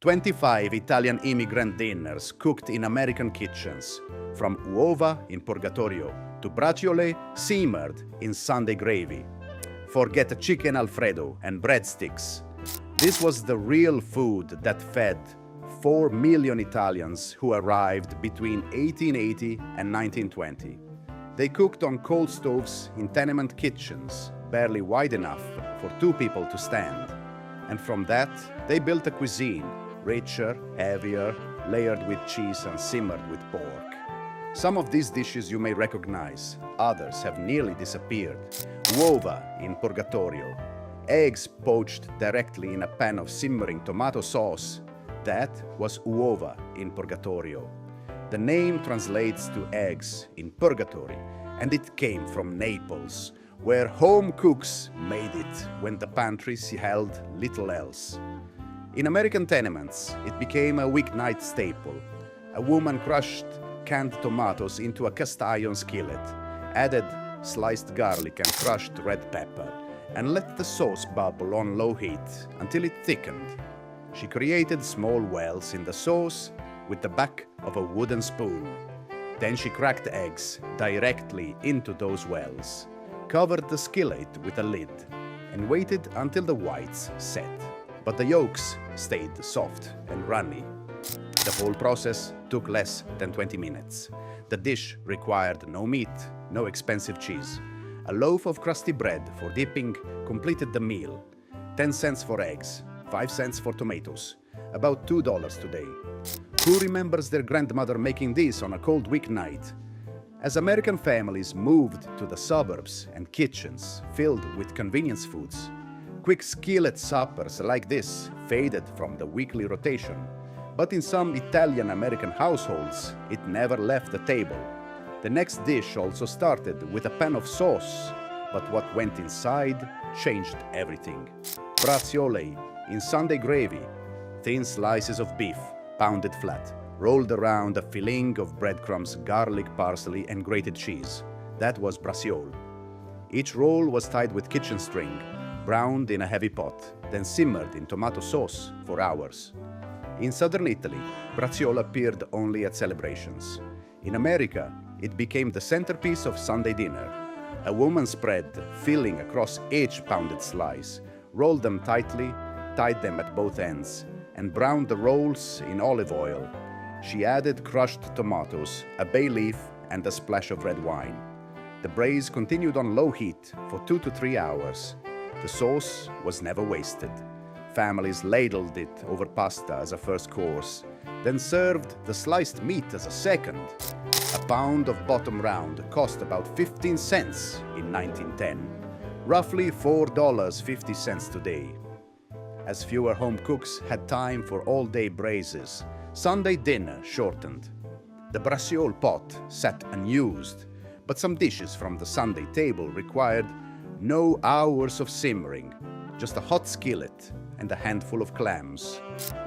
25 Italian immigrant dinners cooked in American kitchens, from uova in purgatorio to braciole simmered in Sunday gravy. Forget chicken Alfredo and breadsticks. This was the real food that fed 4 million Italians who arrived between 1880 and 1920. They cooked on coal stoves in tenement kitchens, barely wide enough for 2 people to stand. And from that, they built a cuisine, richer, heavier, layered with cheese and simmered with pork. Some of these dishes you may recognize, others have nearly disappeared. Uova in purgatorio, eggs poached directly in a pan of simmering tomato sauce. That was uova in purgatorio. The name translates to eggs in purgatory, and it came from Naples, where home cooks made it when the pantries held little else. In American tenements, it became a weeknight staple. A woman crushed canned tomatoes into a cast iron skillet, added sliced garlic and crushed red pepper, and let the sauce bubble on low heat until it thickened. She created small wells in the sauce with the back of a wooden spoon. Then she cracked eggs directly into those wells, covered the skillet with a lid, and waited until the whites set. But the yolks stayed soft and runny. The whole process took less than 20 minutes. The dish required no meat, no expensive cheese. A loaf of crusty bread for dipping completed the meal. 10 cents for eggs, 5 cents for tomatoes, about $2 today. Who remembers their grandmother making this on a cold weeknight? As American families moved to the suburbs and kitchens filled with convenience foods, quick skillet suppers like this faded from the weekly rotation. But in some Italian-American households, it never left the table. The next dish also started with a pan of sauce, but what went inside changed everything. Braciole in Sunday gravy, thin slices of beef, pounded flat, rolled around a filling of breadcrumbs, garlic, parsley, and grated cheese. That was braciole. Each roll was tied with kitchen string, browned in a heavy pot, then simmered in tomato sauce for hours. In southern Italy, braciole appeared only at celebrations. In America, it became the centerpiece of Sunday dinner. A woman spread filling across each pounded slice, rolled them tightly, tied them at both ends, and browned the rolls in olive oil. She added crushed tomatoes, a bay leaf, and a splash of red wine. The braise continued on low heat for 2 to 3 hours. The sauce was never wasted. Families ladled it over pasta as a first course, then served the sliced meat as a second. A pound of bottom round cost about 15 cents in 1910, roughly $4.50 today. As fewer home cooks had time for all-day braises, Sunday dinner shortened. The braciole pot sat unused, but some dishes from the Sunday table required no hours of simmering, just a hot skillet and a handful of clams.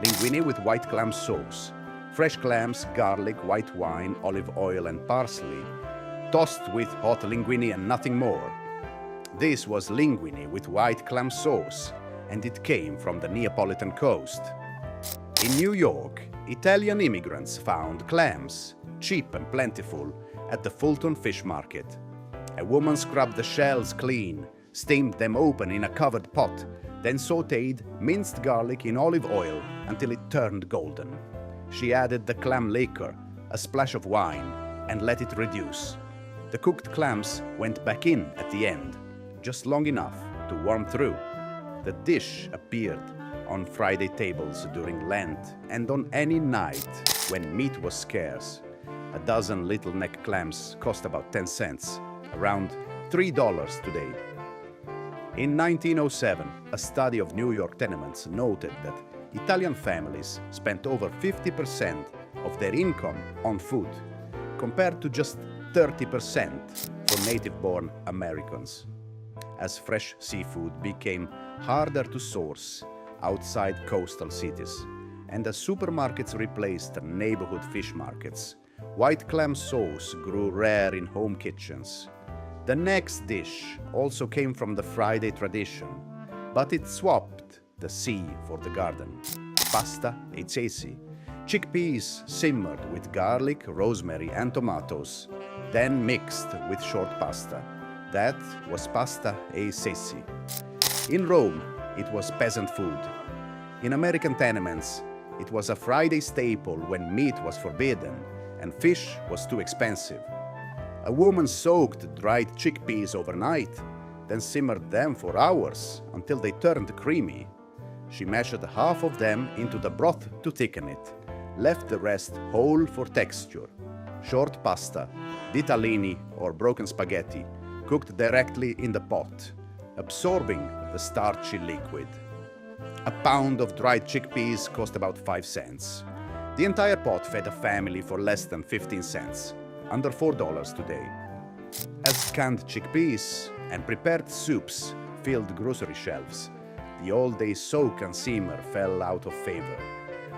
Linguine with white clam sauce, fresh clams, garlic, white wine, olive oil and parsley, tossed with hot linguine and nothing more. This was linguine with white clam sauce, and it came from the Neapolitan coast. In New York, Italian immigrants found clams, cheap and plentiful, at the Fulton Fish Market. A woman scrubbed the shells clean, steamed them open in a covered pot, then sautéed minced garlic in olive oil until it turned golden. She added the clam liquor, a splash of wine, and let it reduce. The cooked clams went back in at the end, just long enough to warm through. The dish appeared on Friday tables during Lent and on any night when meat was scarce. A dozen little neck clams cost about 10 cents, around $3 today. In 1907, a study of New York tenements noted that Italian families spent over 50% of their income on food, compared to just 30% for native-born Americans. As fresh seafood became harder to source outside coastal cities, and as supermarkets replaced neighborhood fish markets, white clam sauce grew rare in home kitchens. The next dish also came from the Friday tradition, but it swapped the sea for the garden. pasta e ceci. Chickpeas simmered with garlic, rosemary and tomatoes, then mixed with short pasta. That was pasta e ceci. In Rome, it was peasant food. In American tenements, it was a Friday staple when meat was forbidden and fish was too expensive. A woman soaked dried chickpeas overnight, then simmered them for hours until they turned creamy. She mashed half of them into the broth to thicken it, left the rest whole for texture. Short pasta, ditalini or broken spaghetti, cooked directly in the pot, absorbing the starchy liquid. A pound of dried chickpeas cost about 5 cents. The entire pot fed a family for less than 15 cents, under $4 today. As canned chickpeas and prepared soups filled grocery shelves, the all-day soak and simmer fell out of favor.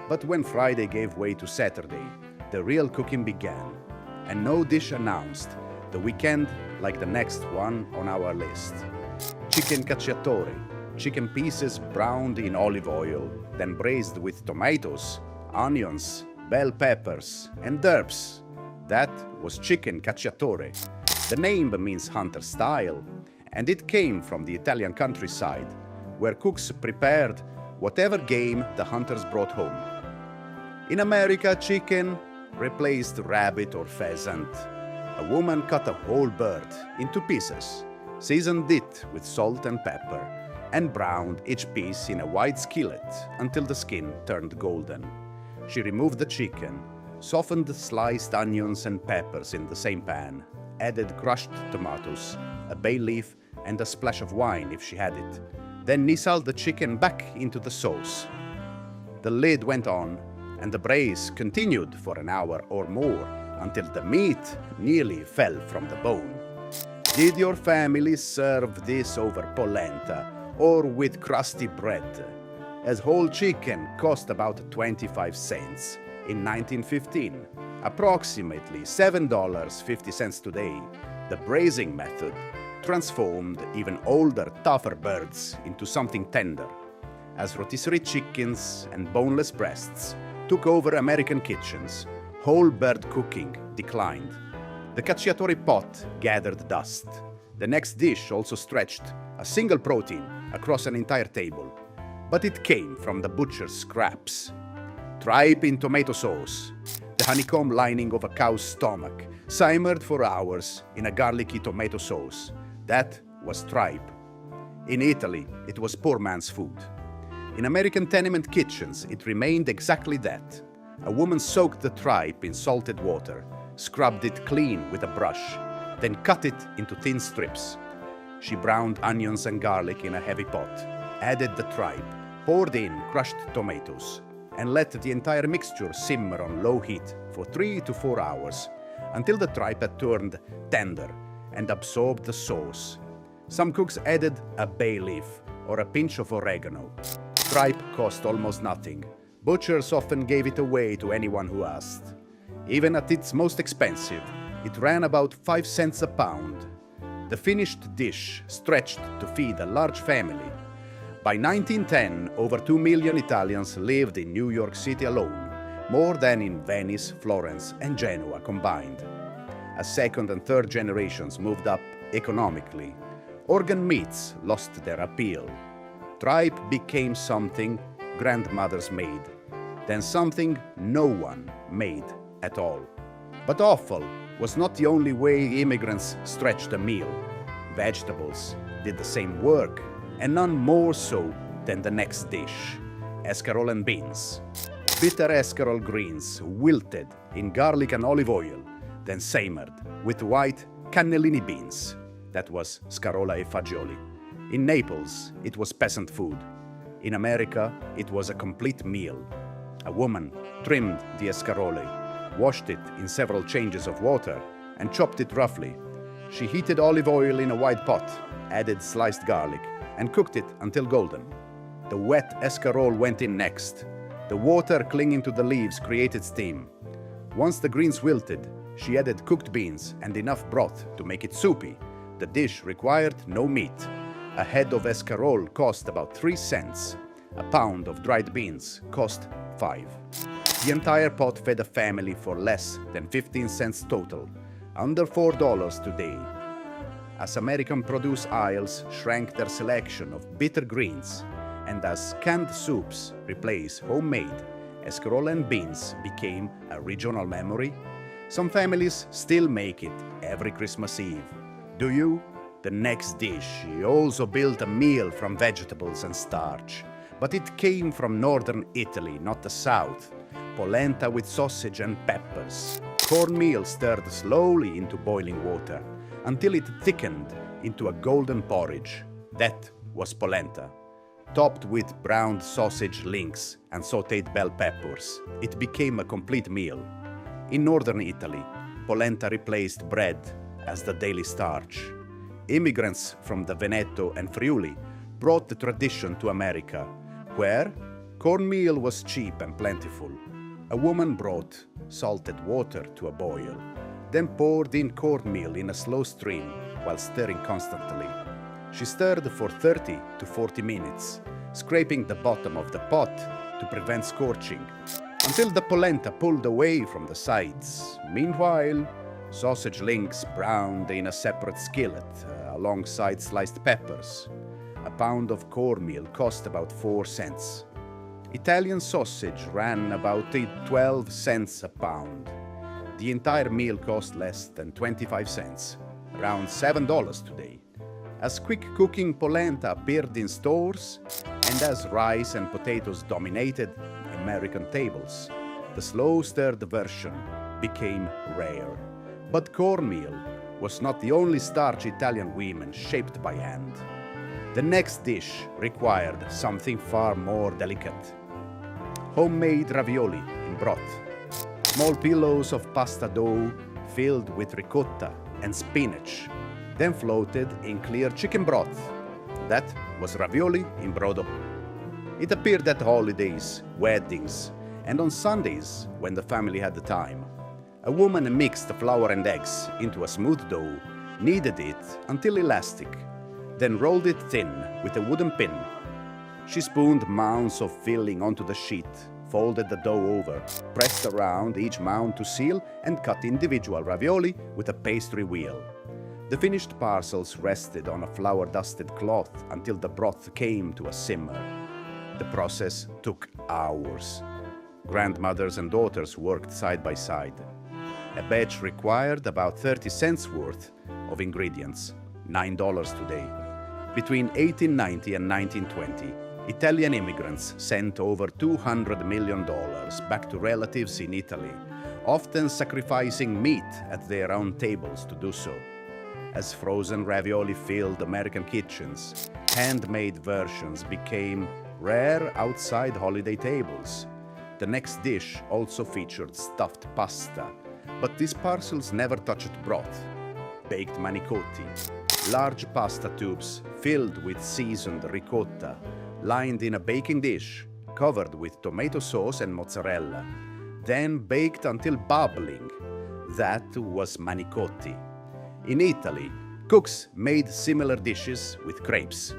But when Friday gave way to Saturday, the real cooking began, and no dish announced the weekend like the next one on our list. Chicken cacciatore, chicken pieces browned in olive oil, then braised with tomatoes, onions, bell peppers, and herbs. That was chicken cacciatore. The name means hunter style, and it came from the Italian countryside, where cooks prepared whatever game the hunters brought home. In America, chicken replaced rabbit or pheasant. A woman cut a whole bird into pieces, seasoned it with salt and pepper, and browned each piece in a wide skillet until the skin turned golden. She removed the chicken, softened sliced onions and peppers in the same pan, added crushed tomatoes, a bay leaf, and a splash of wine if she had it, then nissaled the chicken back into the sauce. The lid went on, and the braise continued for an hour or more until the meat nearly fell from the bone. Did your family serve this over polenta or with crusty bread? As whole chicken cost about 25 cents in 1915, approximately $7.50 today, the braising method transformed even older, tougher birds into something tender, as rotisserie chickens and boneless breasts took over American kitchens. Whole bird cooking declined. The cacciatore pot gathered dust. The next dish also stretched a single protein across an entire table, but it came from the butcher's scraps. Tripe in tomato sauce, the honeycomb lining of a cow's stomach, simmered for hours in a garlicky tomato sauce. That was tripe. In Italy, it was poor man's food. In American tenement kitchens, it remained exactly that. A woman soaked the tripe in salted water, scrubbed it clean with a brush, then cut it into thin strips. She browned onions and garlic in a heavy pot, added the tripe, poured in crushed tomatoes, and let the entire mixture simmer on low heat for 3 to 4 hours until the tripe had turned tender and absorbed the sauce. Some cooks added a bay leaf or a pinch of oregano. Tripe cost almost nothing. Butchers often gave it away to anyone who asked. Even at its most expensive, it ran about 5 cents a pound. The finished dish stretched to feed a large family. By 1910, over 2 million Italians lived in New York City alone, more than in Venice, Florence, and Genoa combined. As second and third generations moved up economically, organ meats lost their appeal. Tripe became something grandmothers made, then something no one made at all. But offal was not the only way immigrants stretched a meal. Vegetables did the same work, and none more so than the next dish, escarole and beans. Bitter escarole greens wilted in garlic and olive oil, then simmered with white cannellini beans. That was scarola e fagioli. In Naples, it was peasant food. In America, it was a complete meal. A woman trimmed the escarole, washed it in several changes of water, and chopped it roughly. She heated olive oil in a wide pot, added sliced garlic, and cooked it until golden. The wet escarole went in next. The water clinging to the leaves created steam. Once the greens wilted, she added cooked beans and enough broth to make it soupy. The dish required no meat. A head of escarole cost about 3 cents. A pound of dried beans cost 5. The entire pot fed a family for less than 15 cents total, under $4 today. As American produce aisles shrank their selection of bitter greens, and as canned soups replaced homemade escarole and beans became a regional memory, some families still make it every Christmas Eve. Do you? The next dish, you also built a meal from vegetables and starch, but it came from northern Italy, not the south. Polenta with sausage and peppers. Cornmeal stirred slowly into boiling water until it thickened into a golden porridge. That was polenta. Topped with browned sausage links and sautéed bell peppers, it became a complete meal. In northern Italy, polenta replaced bread as the daily starch. Immigrants from the Veneto and Friuli brought the tradition to America, where cornmeal was cheap and plentiful. A woman brought salted water to a boil, then poured in cornmeal in a slow stream while stirring constantly. She stirred for 30 to 40 minutes, scraping the bottom of the pot to prevent scorching, until the polenta pulled away from the sides. Meanwhile, sausage links browned in a separate skillet alongside sliced peppers. A pound of cornmeal cost about 4 cents. Italian sausage ran about 12 cents a pound. The entire meal cost less than 25 cents, around $7 today. As quick cooking polenta appeared in stores, and as rice and potatoes dominated American tables, the slow-stirred version became rare. But cornmeal was not the only starch Italian women shaped by hand. The next dish required something far more delicate. Homemade ravioli in broth. Small pillows of pasta dough filled with ricotta and spinach, then floated in clear chicken broth. That was ravioli in brodo. It appeared at holidays, weddings, and on Sundays when the family had the time. A woman mixed the flour and eggs into a smooth dough, kneaded it until elastic, then rolled it thin with a wooden pin. She spooned mounds of filling onto the sheet, folded the dough over, pressed around each mound to seal, and cut individual ravioli with a pastry wheel. The finished parcels rested on a flour-dusted cloth until the broth came to a simmer. The process took hours. Grandmothers and daughters worked side by side. A batch required about 30 cents worth of ingredients, $9 today. Between 1890 and 1920, Italian immigrants sent over $200 million back to relatives in Italy, often sacrificing meat at their own tables to do so. As frozen ravioli filled American kitchens, handmade versions became rare outside holiday tables. The next dish also featured stuffed pasta, but these parcels never touched broth. Baked manicotti, large pasta tubes filled with seasoned ricotta, lined in a baking dish, covered with tomato sauce and mozzarella, then baked until bubbling. That was manicotti. In Italy, cooks made similar dishes with crepes.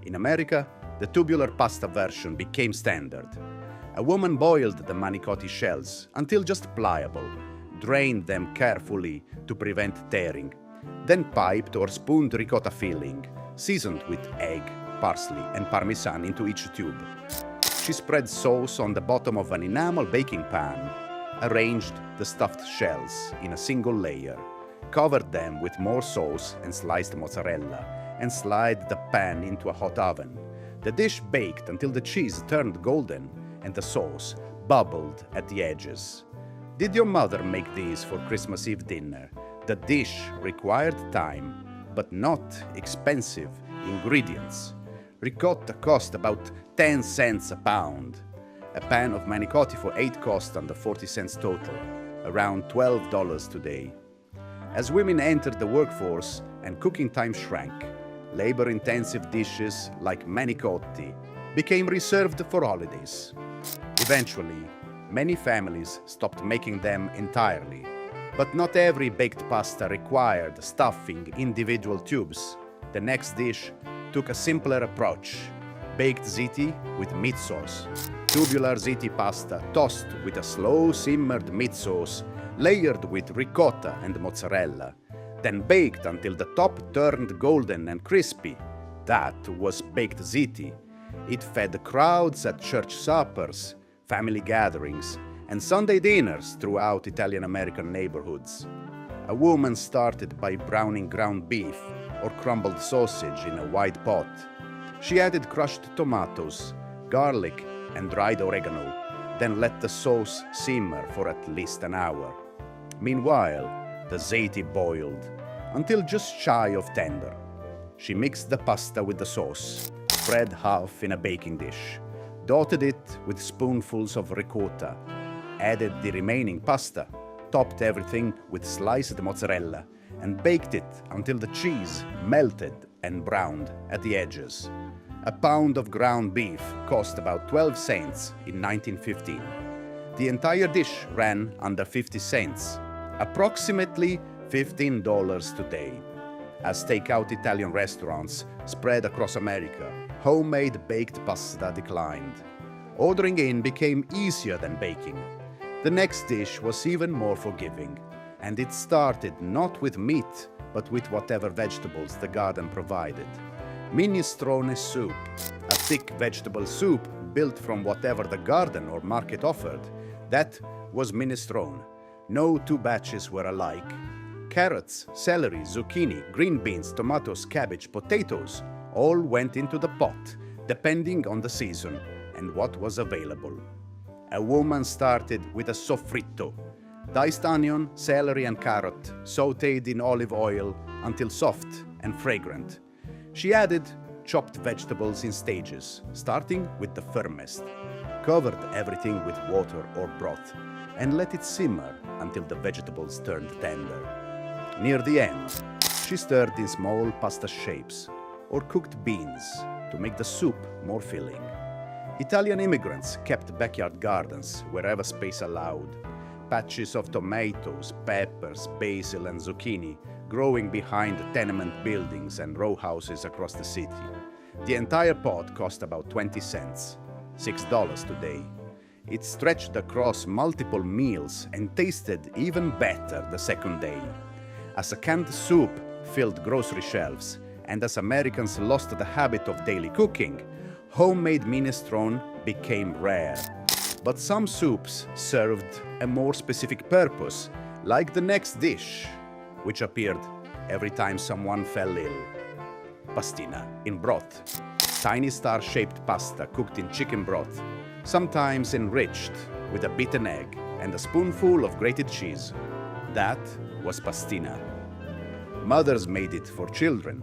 In America, the tubular pasta version became standard. A woman boiled the manicotti shells until just pliable, drained them carefully to prevent tearing, then piped or spooned ricotta filling, seasoned with egg, parsley, and parmesan into each tube. She spread sauce on the bottom of an enamel baking pan, arranged the stuffed shells in a single layer, covered them with more sauce and sliced mozzarella, and slid the pan into a hot oven. The dish baked until the cheese turned golden and the sauce bubbled at the edges. Did your mother make these for Christmas Eve dinner? The dish required time, but not expensive ingredients. Ricotta cost about 10 cents a pound. A pan of manicotti for 8 cost under 40 cents total, around $12 today. As women entered the workforce and cooking time shrank, labor-intensive dishes like manicotti became reserved for holidays. Eventually, many families stopped making them entirely, but not every baked pasta required stuffing individual tubes. The next dish took a simpler approach. baked ziti with meat sauce. Tubular ziti pasta tossed with a slow-simmered meat sauce, layered with ricotta and mozzarella, then baked until the top turned golden and crispy. That was baked ziti. It fed crowds at church suppers, family gatherings, and Sunday dinners throughout Italian-American neighborhoods. A woman started by browning ground beef or crumbled sausage in a wide pot. She added crushed tomatoes, garlic, and dried oregano, then let the sauce simmer for at least an hour. Meanwhile, the ziti boiled until just shy of tender. She mixed the pasta with the sauce, spread half in a baking dish, dotted it with spoonfuls of ricotta, added the remaining pasta, topped everything with sliced mozzarella, and baked it until the cheese melted and browned at the edges. A pound of ground beef cost about 12 cents in 1915. The entire dish ran under 50 cents, approximately $15 today. As takeout Italian restaurants spread across America, homemade baked pasta declined. Ordering in became easier than baking. The next dish was even more forgiving, and it started not with meat, but with whatever vegetables the garden provided. Minestrone soup, a thick vegetable soup built from whatever the garden or market offered. That was minestrone. No two batches were alike. Carrots, celery, zucchini, green beans, tomatoes, cabbage, potatoes all went into the pot, depending on the season and what was available. A woman started with a soffritto, diced onion, celery and carrot, sautéed in olive oil until soft and fragrant. She added chopped vegetables in stages, starting with the firmest, covered everything with water or broth, and let it simmer until the vegetables turned tender. Near the end, she stirred in small pasta shapes or cooked beans to make the soup more filling. Italian immigrants kept backyard gardens wherever space allowed. Patches of tomatoes, peppers, basil and zucchini growing behind tenement buildings and row houses across the city. The entire pot cost about 20 cents, $6 today. It stretched across multiple meals and tasted even better the second day. As a canned soup filled grocery shelves, and as Americans lost the habit of daily cooking, homemade minestrone became rare. But some soups served a more specific purpose, like the next dish, which appeared every time someone fell ill. Pastina in broth. Tiny star-shaped pasta cooked in chicken broth, sometimes enriched with a beaten egg and a spoonful of grated cheese. That was pastina. Mothers made it for children,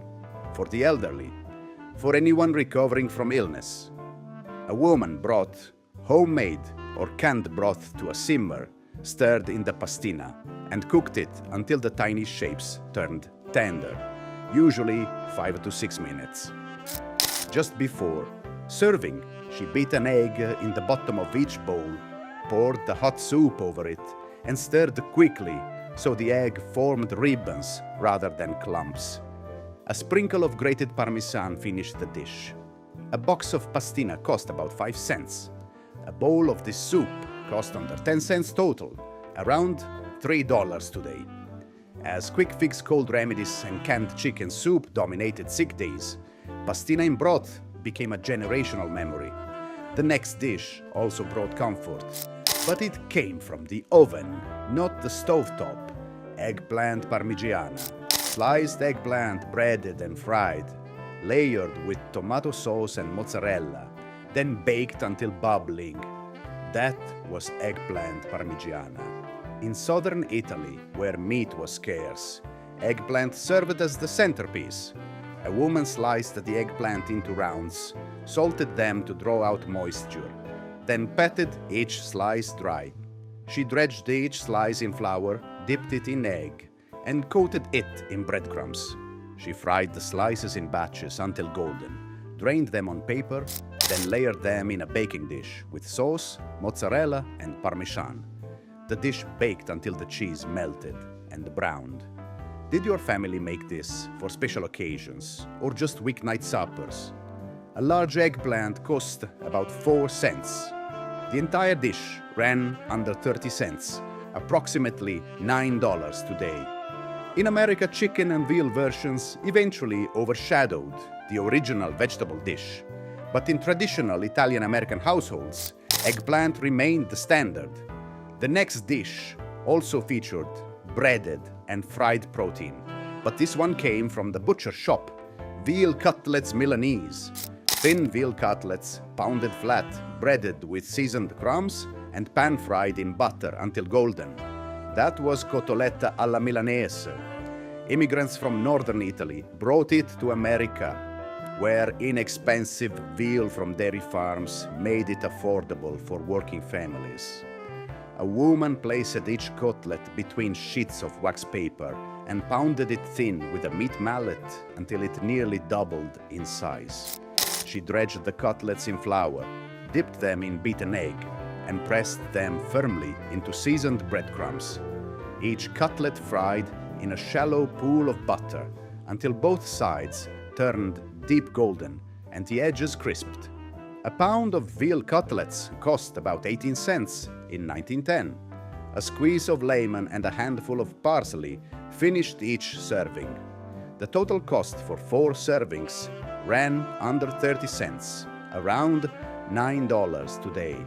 for the elderly, for anyone recovering from illness. A woman brought homemade or canned broth to a simmer, stirred in the pastina, and cooked it until the tiny shapes turned tender, usually 5 to 6 minutes. Just before serving, she beat an egg in the bottom of each bowl, poured the hot soup over it, and stirred quickly so the egg formed ribbons rather than clumps. A sprinkle of grated Parmesan finished the dish. A box of pastina cost about 5 cents. A bowl of this soup cost under 10 cents total, around $3 today. As quick fix cold remedies and canned chicken soup dominated sick days, pastina in broth became a generational memory. The next dish also brought comfort, but it came from the oven, not the stovetop. Eggplant parmigiana. Sliced eggplant breaded and fried, layered with tomato sauce and mozzarella, then baked until bubbling. That was eggplant parmigiana. In southern Italy, where meat was scarce, eggplant served as the centerpiece. A woman sliced the eggplant into rounds, salted them to draw out moisture, then patted each slice dry. She dredged each slice in flour, dipped it in egg, and coated it in breadcrumbs. She fried the slices in batches until golden, drained them on paper, then layered them in a baking dish with sauce, mozzarella, and parmesan. The dish baked until the cheese melted and browned. Did your family make this for special occasions or just weeknight suppers? A large eggplant cost about 4 cents. The entire dish ran under 30 cents, approximately $9 today. In America, chicken and veal versions eventually overshadowed the original vegetable dish. But in traditional Italian-American households, eggplant remained the standard. The next dish also featured breaded and fried protein, but this one came from the butcher shop. Veal cutlets Milanese. Thin veal cutlets, pounded flat, breaded with seasoned crumbs and pan-fried in butter until golden. That was cotoletta alla Milanese. Immigrants from northern Italy brought it to America, where inexpensive veal from dairy farms made it affordable for working families. A woman placed each cutlet between sheets of wax paper and pounded it thin with a meat mallet until it nearly doubled in size. She dredged the cutlets in flour, dipped them in beaten egg, and pressed them firmly into seasoned breadcrumbs. Each cutlet fried in a shallow pool of butter until both sides turned deep golden and the edges crisped. A pound of veal cutlets cost about 18 cents in 1910. A squeeze of lemon and a handful of parsley finished each serving. The total cost for 4 servings ran under 30 cents, around $9 today.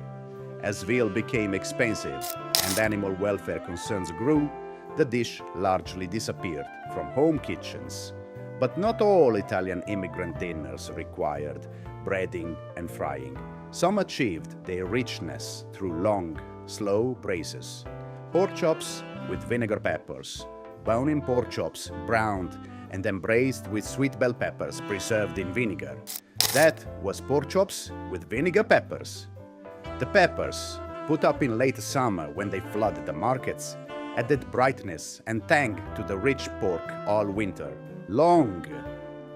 As veal became expensive and animal welfare concerns grew, the dish largely disappeared from home kitchens. But not all Italian immigrant dinners required breading and frying. Some achieved their richness through long, slow braises. Pork chops with vinegar peppers, bone-in pork chops browned and then braised with sweet bell peppers preserved in vinegar. That was pork chops with vinegar peppers. The peppers, put up in late summer when they flooded the markets, added brightness and tang to the rich pork all winter long.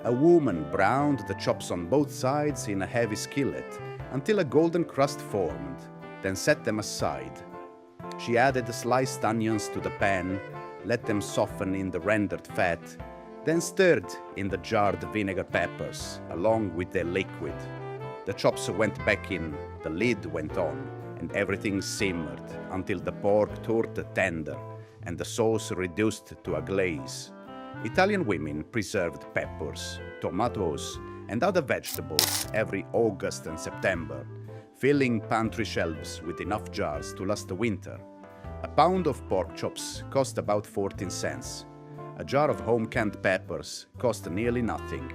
A woman browned the chops on both sides in a heavy skillet until a golden crust formed, then set them aside. She added the sliced onions to the pan, let them soften in the rendered fat, then stirred in the jarred vinegar peppers along with their liquid. The chops went back in, the lid went on, and everything simmered until the pork turned tender and the sauce reduced to a glaze. Italian women preserved peppers, tomatoes, and other vegetables every August and September, filling pantry shelves with enough jars to last the winter. A pound of pork chops cost about 14 cents. A jar of home-canned peppers cost nearly nothing.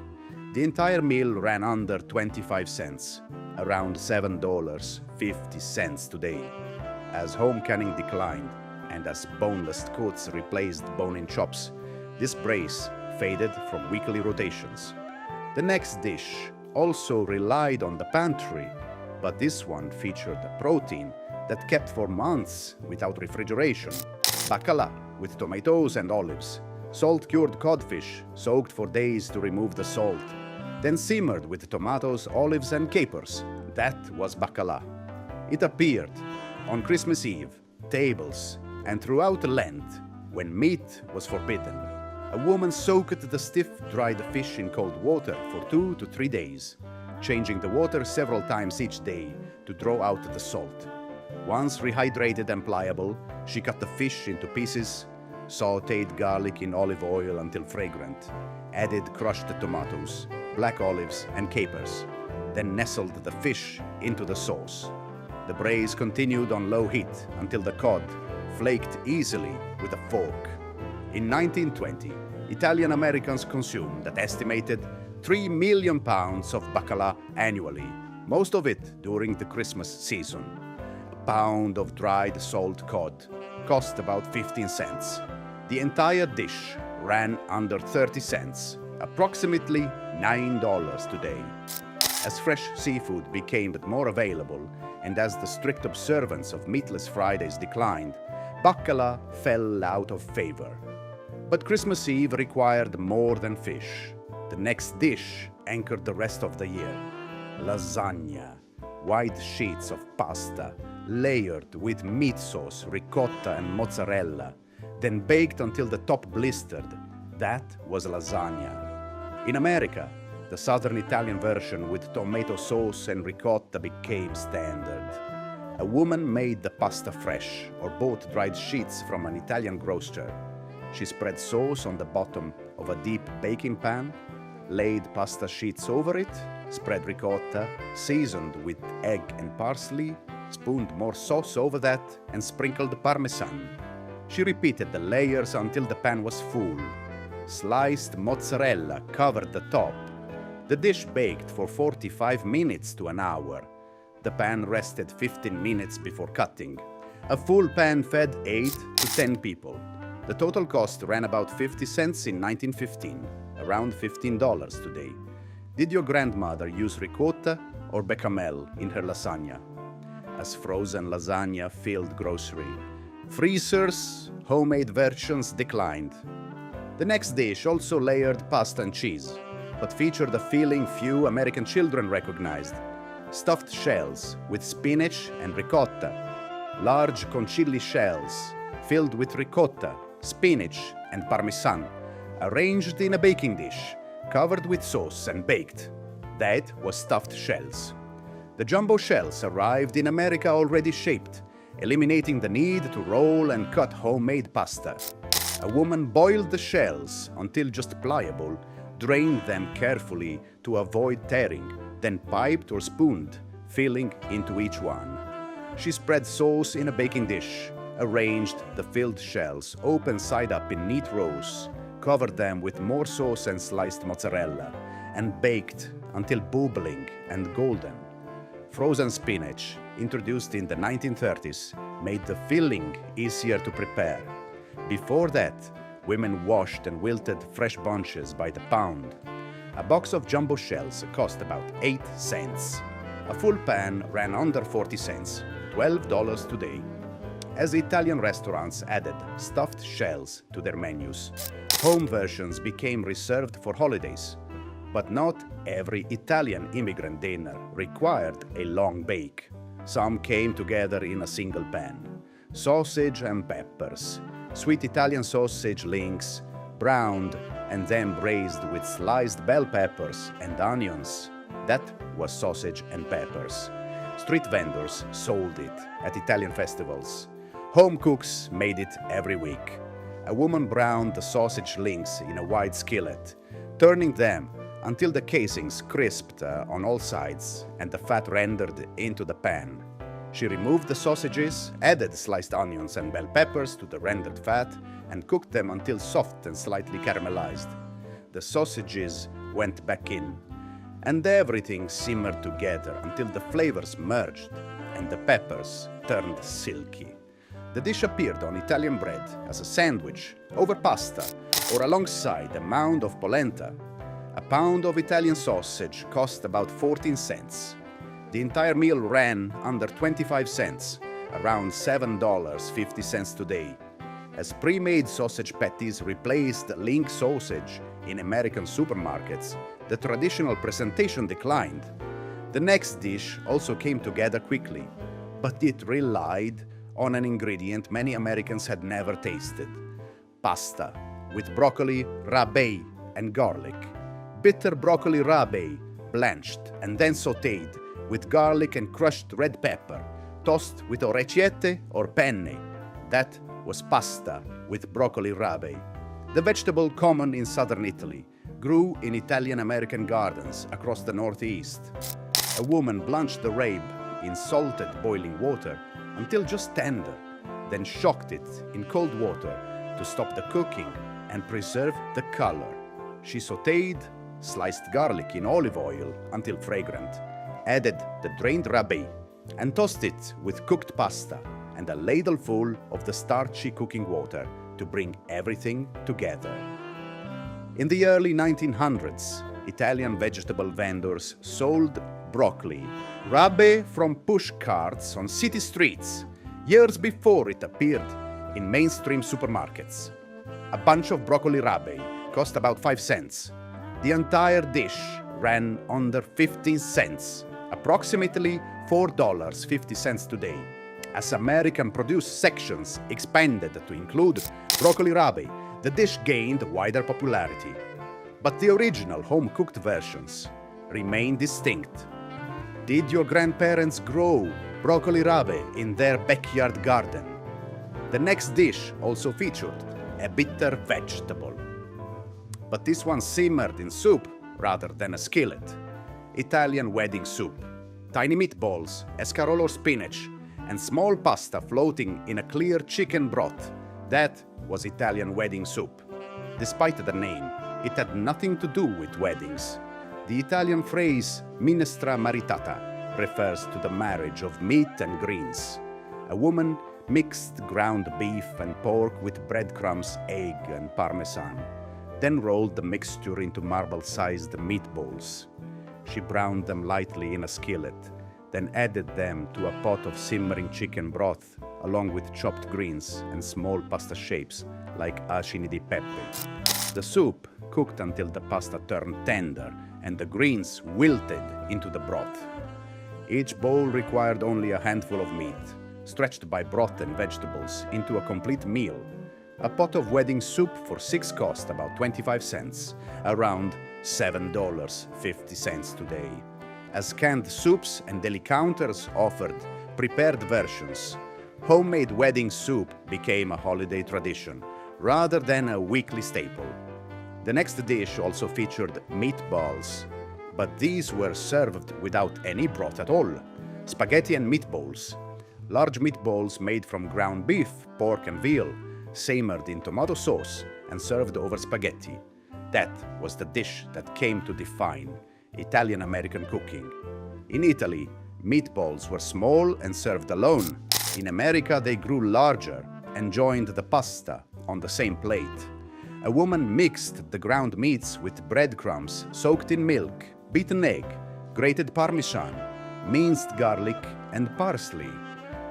The entire meal ran under 25 cents, around $7.50 today. As home canning declined and as boneless cuts replaced bone-in chops, this brace faded from weekly rotations. The next dish also relied on the pantry, but this one featured a protein that kept for months without refrigeration. Bacala with tomatoes and olives, salt-cured codfish soaked for days to remove the salt, then simmered with tomatoes, olives, and capers. That was bacala. It appeared on Christmas Eve, tables, and throughout Lent, when meat was forbidden. A woman soaked the stiff, dried fish in cold water for 2 to 3 days, changing the water several times each day to draw out the salt. Once rehydrated and pliable, she cut the fish into pieces, sautéed garlic in olive oil until fragrant, added crushed tomatoes, black olives, and capers, then nestled the fish into the sauce. The braise continued on low heat until the cod flaked easily with a fork. In 1920, Italian Americans consumed an estimated 3 million pounds of bacala annually, most of it during the Christmas season. A pound of dried salt cod cost about 15 cents. The entire dish ran under 30 cents, approximately $9 today. As fresh seafood became more available and as the strict observance of meatless Fridays declined, bacala fell out of favor. But Christmas Eve required more than fish. The next dish anchored the rest of the year. Lasagna, wide sheets of pasta, layered with meat sauce, ricotta, and mozzarella, then baked until the top blistered. That was lasagna. In America, The southern Italian version with tomato sauce and ricotta became standard. A woman made the pasta fresh or bought dried sheets from an Italian grocer. She spread sauce on the bottom of a deep baking pan, laid pasta sheets over it, spread ricotta, seasoned with egg and parsley, spooned more sauce over that, and sprinkled parmesan. She repeated the layers until the pan was full. Sliced mozzarella covered the top. The dish baked for 45 minutes to an hour. The pan rested 15 minutes before cutting. A full pan fed 8 to 10 people. The total cost ran about 50 cents in 1915, around $15 today. Did your grandmother use ricotta or bechamel in her lasagna? As frozen lasagna filled grocery, freezers, homemade versions declined. The next dish also layered pasta and cheese, but featured a filling few American children recognized. Stuffed shells with spinach and ricotta. Large conchiglie shells filled with ricotta, spinach, and parmesan, arranged in a baking dish, covered with sauce and baked. That was stuffed shells. The jumbo shells arrived in America already shaped, eliminating the need to roll and cut homemade pasta. A woman boiled the shells until just pliable, drained them carefully to avoid tearing, then piped or spooned, filling into each one. She spread sauce in a baking dish, arranged the filled shells open side up in neat rows, covered them with more sauce and sliced mozzarella, and baked until bubbling and golden. Frozen spinach, introduced in the 1930s, made the filling easier to prepare. Before that, women washed and wilted fresh bunches by the pound. A box of jumbo shells cost about 8 cents. A full pan ran under 40 cents, $12 today. As Italian restaurants added stuffed shells to their menus, home versions became reserved for holidays. But not every Italian immigrant dinner required a long bake. Some came together in a single pan. Sausage and peppers, sweet Italian sausage links, browned and then braised with sliced bell peppers and onions. That was sausage and peppers. Street vendors sold it at Italian festivals. Home cooks made it every week. A woman browned the sausage links in a wide skillet, turning them until the casings crisped on all sides and the fat rendered into the pan. She removed the sausages, added sliced onions and bell peppers to the rendered fat, and cooked them until soft and slightly caramelized. The sausages went back in, and everything simmered together until the flavors merged and the peppers turned silky. The dish appeared on Italian bread as a sandwich, over pasta, or alongside a mound of polenta. A pound of Italian sausage cost about 14 cents. The entire meal ran under 25 cents, around $7.50 today. As pre-made sausage patties replaced link sausage in American supermarkets, the traditional presentation declined. The next dish also came together quickly, but it relied on an ingredient many Americans had never tasted: pasta with broccoli, rabe, and garlic. Bitter broccoli rabe, blanched and then sautéed with garlic and crushed red pepper, tossed with orecchiette or penne. That was pasta with broccoli rabe. The vegetable, common in southern Italy, grew in Italian-American gardens across the northeast. A woman blanched the rabe in salted boiling water until just tender, then shocked it in cold water to stop the cooking and preserve the color. She sautéed sliced garlic in olive oil until fragrant, added the drained rabe, and tossed it with cooked pasta and a ladleful of the starchy cooking water to bring everything together. In the early 1900s, Italian vegetable vendors sold broccoli rabe from push carts on city streets, years before it appeared in mainstream supermarkets. A bunch of broccoli rabe cost about 5 cents. The entire dish ran under 15 cents, approximately $4.50 today. As American-produced sections expanded to include broccoli rabe, the dish gained wider popularity. but the original home-cooked versions remain distinct. Did your grandparents grow broccoli rabe in their backyard garden? The next dish also featured a bitter vegetable, but this one simmered in soup rather than a skillet. Italian wedding soup. Tiny meatballs, escarole or spinach, and small pasta floating in a clear chicken broth. That was Italian wedding soup. Despite the name, it had nothing to do with weddings. The Italian phrase minestra maritata refers to the marriage of meat and greens. A woman mixed ground beef and pork with breadcrumbs, egg, and parmesan, then rolled the mixture into marble-sized meatballs. She browned them lightly in a skillet, then added them to a pot of simmering chicken broth, along with chopped greens and small pasta shapes like acini di pepe. The soup cooked until the pasta turned tender and the greens wilted into the broth. Each bowl required only a handful of meat, stretched by broth and vegetables into a complete meal. A pot of wedding soup for 6 cost about 25 cents, around $7.50 today. As canned soups and deli counters offered prepared versions, homemade wedding soup became a holiday tradition rather than a weekly staple. The next dish also featured meatballs, but these were served without any broth at all. Spaghetti and meatballs. Large meatballs made from ground beef, pork and veal, simmered in tomato sauce and served over spaghetti. That was the dish that came to define Italian-American cooking. In Italy, meatballs were small and served alone. In America, they grew larger and joined the pasta on the same plate. A woman mixed the ground meats with breadcrumbs soaked in milk, beaten egg, grated parmesan, minced garlic, and parsley.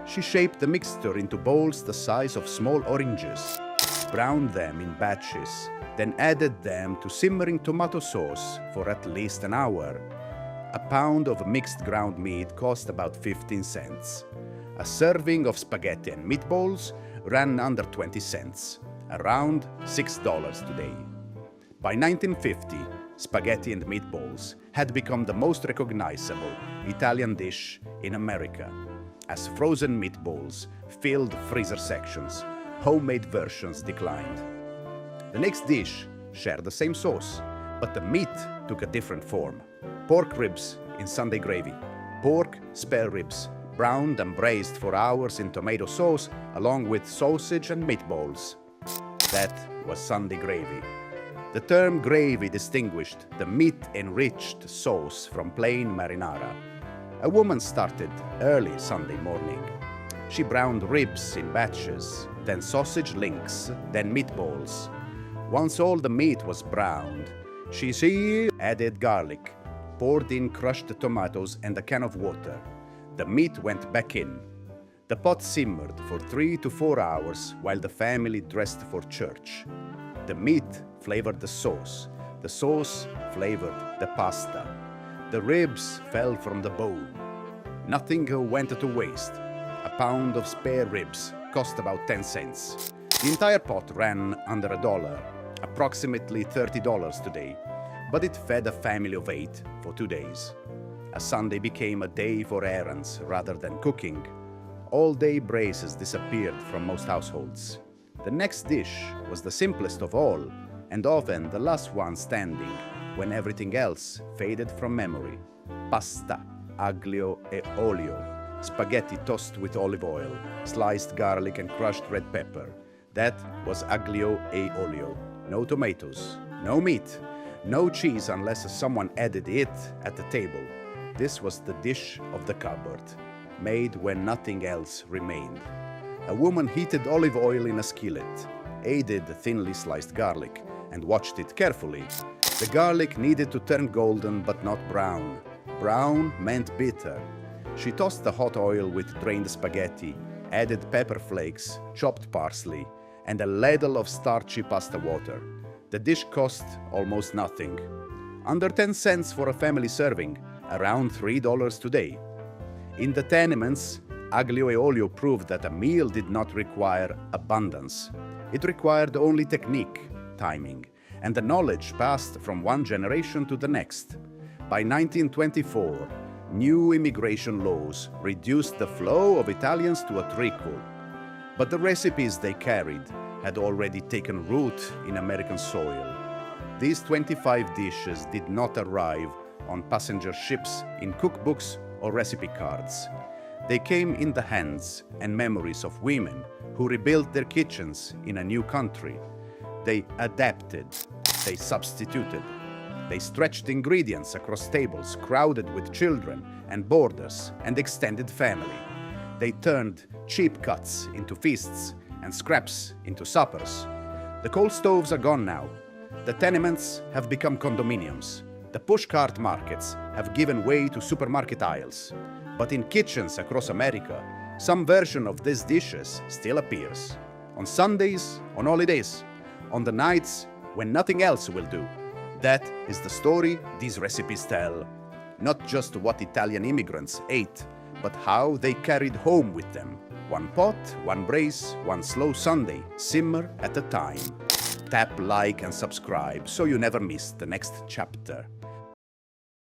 She shaped the mixture into bowls the size of small oranges, browned them in batches, then added them to simmering tomato sauce for at least an hour. A pound of mixed ground meat cost about 15 cents. A serving of spaghetti and meatballs ran under 20 cents, around $6 today. By 1950, spaghetti and meatballs had become the most recognizable Italian dish in America. As frozen meatballs filled freezer sections, homemade versions declined. The next dish shared the same sauce, but the meat took a different form. Pork ribs in Sunday gravy. Pork spare ribs, browned and braised for hours in tomato sauce, along with sausage and meatballs. That was Sunday gravy. The term gravy distinguished the meat-enriched sauce from plain marinara. A woman started early Sunday morning. She browned ribs in batches, then sausage links, then meatballs. Once all the meat was browned, she added garlic, poured in crushed tomatoes and a can of water. The meat went back in. The pot simmered for 3 to 4 hours while the family dressed for church. The meat flavored the sauce flavored the pasta. The ribs fell from the bone. Nothing went to waste. A pound of spare ribs cost about 10 cents. The entire pot ran under $1, approximately $30 today, but it fed a family of 8 for 2 days. A Sunday became a day for errands rather than cooking. All-day braces disappeared from most households. The next dish was the simplest of all, and often the last one standing, when everything else faded from memory. Pasta, aglio e olio. Spaghetti tossed with olive oil, sliced garlic and crushed red pepper. That was aglio e olio. No tomatoes, no meat, no cheese unless someone added it at the table. This was the dish of the cupboard, made when nothing else remained. A woman heated olive oil in a skillet, added thinly sliced garlic, and watched it carefully. The garlic needed to turn golden but not brown. Brown meant bitter. She tossed the hot oil with drained spaghetti, added pepper flakes, chopped parsley, and a ladle of starchy pasta water. The dish cost almost nothing. Under 10 cents for a family serving, around $3 today. In the tenements, aglio e olio proved that a meal did not require abundance. It required only technique, timing, and the knowledge passed from one generation to the next. By 1924, new immigration laws reduced the flow of Italians to a trickle. But the recipes they carried had already taken root in American soil. These 25 dishes did not arrive on passenger ships, in cookbooks or recipe cards. They came in the hands and memories of women who rebuilt their kitchens in a new country. They adapted, they substituted, they stretched ingredients across tables crowded with children and boarders and extended family. They turned cheap cuts into feasts and scraps into suppers. The coal stoves are gone now. The tenements have become condominiums. The pushcart markets have given way to supermarket aisles. But in kitchens across America, some version of these dishes still appears. On Sundays, on holidays, on the nights when nothing else will do. That is the story these recipes tell. Not just what Italian immigrants ate, but how they carried home with them. One pot, one brace, one slow Sunday, simmer at a time. Tap like and subscribe so you never miss the next chapter.